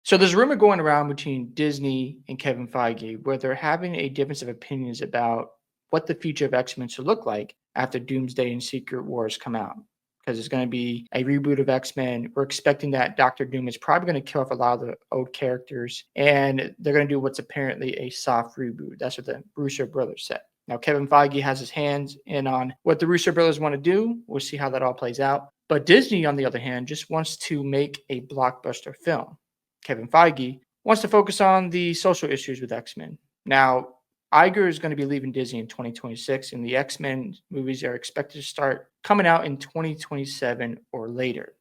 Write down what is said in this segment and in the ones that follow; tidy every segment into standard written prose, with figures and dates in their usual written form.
So there's a rumor going around between Disney and Kevin Feige where they're having a difference of opinions about what the future of X-Men should look like after Doomsday and Secret Wars come out. Because it's going to be a reboot of X-Men. We're expecting that Doctor Doom is probably going to kill off a lot of the old characters, and they're going to do what's apparently a soft reboot. That's what the Russo brothers said. Now, Kevin Feige has his hands in on what the Russo brothers want to do. We'll see how that all plays out. But Disney, on the other hand, just wants to make a blockbuster film. Kevin Feige wants to focus on the social issues with X-Men. Now, Iger is going to be leaving Disney in 2026, and the X-Men movies are expected to start coming out in 2027 or later.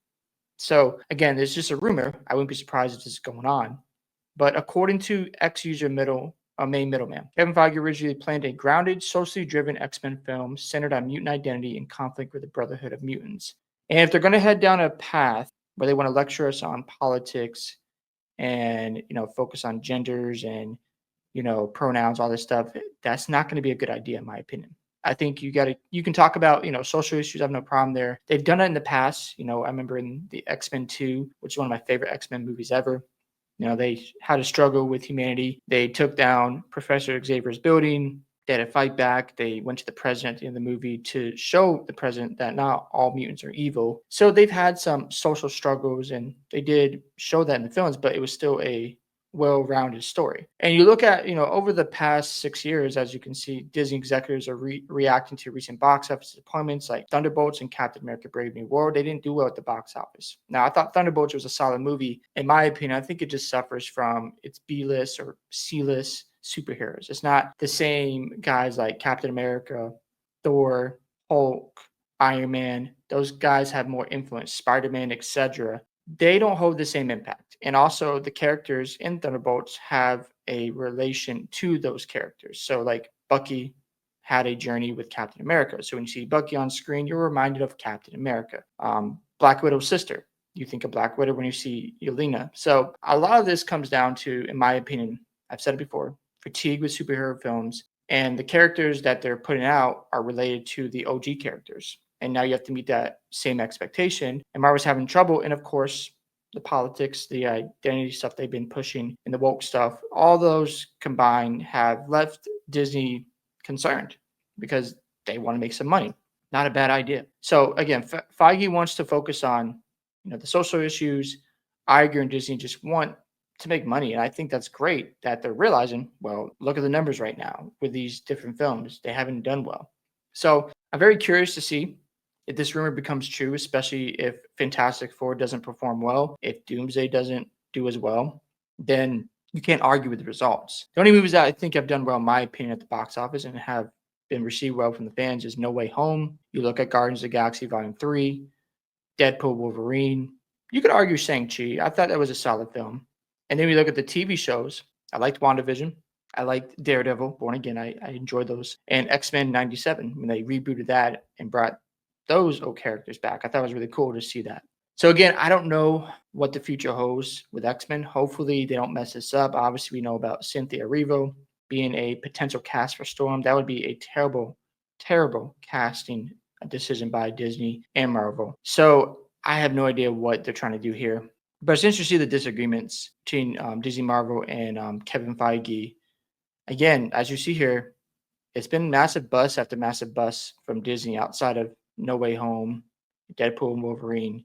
So, again, there's just a rumor. I wouldn't be surprised if this is going on. But according to X-User main middleman, Kevin Feige originally planned a grounded, socially driven X-Men film centered on mutant identity and conflict with the Brotherhood of Mutants. And if they're going to head down a path where they want to lecture us on politics and focus on genders and pronouns, all this stuff, that's not going to be a good idea in my opinion. I think you can talk about social issues. I have no problem there. They've done it in the past. I remember in the X-Men 2, which is one of my favorite X-Men movies ever. They had a struggle with humanity. They took down Professor Xavier's building. They had to fight back. They went to the president in the movie to show the president that not all mutants are evil. So they've had some social struggles, and they did show that in the films, but it was still a well-rounded story. And you look at, over the past 6 years, as you can see, Disney executives are reacting to recent box office disappointments like Thunderbolts and Captain America Brave New World. They didn't do well at the box office. Now, I thought Thunderbolts was a solid movie. In my opinion, I think it just suffers from its B-list or C-list superheroes. It's not the same guys like Captain America, Thor, Hulk, Iron Man. Those guys have more influence, Spider-Man, etc. They don't hold the same impact. And also the characters in Thunderbolts have a relation to those characters. So like Bucky had a journey with Captain America. So when you see Bucky on screen, you're reminded of Captain America. Black Widow's sister. You think of Black Widow when you see Yelena. So a lot of this comes down to, in my opinion, I've said it before, fatigue with superhero films, and the characters that they're putting out are related to the OG characters. And now you have to meet that same expectation. And Marvel's having trouble. And of course, the politics, the identity stuff they've been pushing, and the woke stuff, all those combined have left Disney concerned because they want to make some money. Not a bad idea. So again, Feige wants to focus on the social issues. Iger and Disney just want to make money. And I think that's great that they're realizing, well, look at the numbers right now with these different films. They haven't done well. So I'm very curious to see if this rumor becomes true, especially if Fantastic Four doesn't perform well, if Doomsday doesn't do as well, then you can't argue with the results. The only movies that I think have done well, in my opinion, at the box office and have been received well from the fans is No Way Home. You look at Guardians of the Galaxy Volume 3, Deadpool, Wolverine. You could argue Shang-Chi. I thought that was a solid film. And then we look at the TV shows. I liked WandaVision. I liked Daredevil, Born Again. I enjoyed those. And X-Men 97, when they rebooted that and brought those old characters back. I thought it was really cool to see that. So again, I don't know what the future holds with X-Men. Hopefully they don't mess this up. Obviously, we know about Cynthia Erivo being a potential cast for Storm. That would be a terrible, terrible casting decision by Disney and Marvel. So I have no idea what they're trying to do here. But it's interesting to see the disagreements between Disney, Marvel, and Kevin Feige. Again, as you see here, it's been massive bust after massive bust from Disney outside of No Way Home, Deadpool, and Wolverine.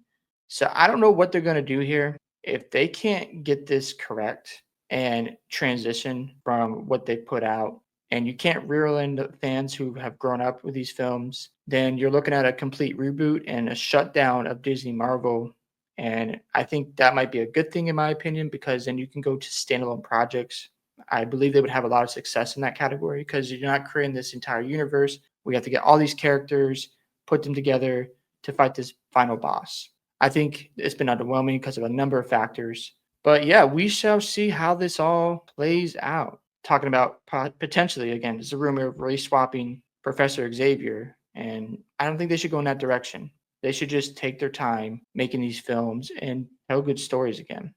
So I don't know what they're going to do here. If they can't get this correct and transition from what they put out, and you can't reel in the fans who have grown up with these films, then you're looking at a complete reboot and a shutdown of Disney Marvel. And I think that might be a good thing in my opinion, because then you can go to standalone projects. I believe they would have a lot of success in that category because you're not creating this entire universe. We have to get all these characters, put them together to fight this final boss. I think it's been underwhelming because of a number of factors. But yeah, we shall see how this all plays out. Talking about potentially, again, there's a rumor of race swapping Professor Xavier, and I don't think they should go in that direction. They should just take their time making these films and tell good stories again.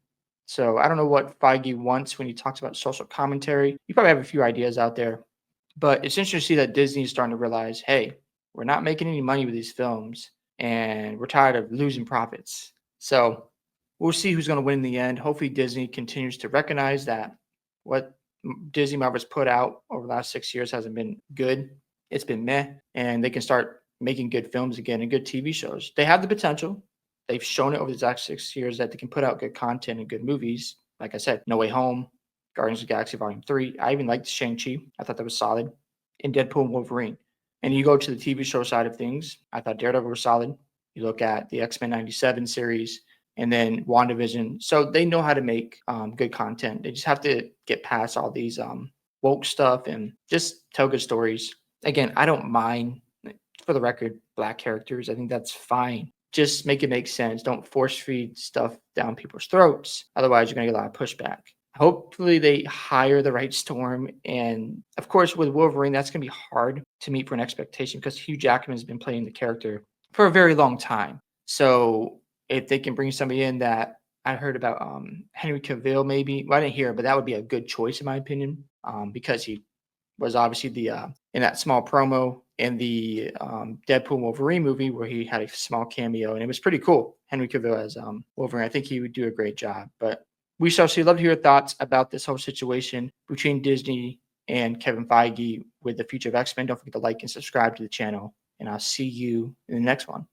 So I don't know what Feige wants when he talks about social commentary. You probably have a few ideas out there, but it's interesting to see that Disney is starting to realize, hey, we're not making any money with these films and we're tired of losing profits. So we'll see who's going to win in the end. Hopefully, Disney continues to recognize that what Disney Marvel's put out over the last 6 years hasn't been good. It's been meh, and they can start making good films again and good TV shows. They have the potential. They've shown it over the last 6 years that they can put out good content and good movies. Like I said, No Way Home, Guardians of the Galaxy Volume 3. I even liked Shang-Chi. I thought that was solid. And Deadpool and Wolverine. And you go to the TV show side of things, I thought Daredevil was solid. You look at the X-Men 97 series and then WandaVision. So they know how to make good content. They just have to get past all these woke stuff and just tell good stories. Again, I don't mind, for the record, black characters. I think that's fine. Just make it make sense. Don't force feed stuff down people's throats. Otherwise, you're going to get a lot of pushback. Hopefully, they hire the right Storm. And of course, with Wolverine, that's going to be hard to meet for an expectation because Hugh Jackman has been playing the character for a very long time. So if they can bring somebody in that I heard about Henry Cavill, maybe. Well, I didn't hear, but that would be a good choice in my opinion, because he was obviously the in that small promo in the Deadpool Wolverine movie where he had a small cameo, and it was pretty cool. Henry Cavill as Wolverine. I think he would do a great job. But we shall see. Love to hear your thoughts about this whole situation between Disney and Kevin Feige with the future of X-Men. Don't forget to like and subscribe to the channel, and I'll see you in the next one.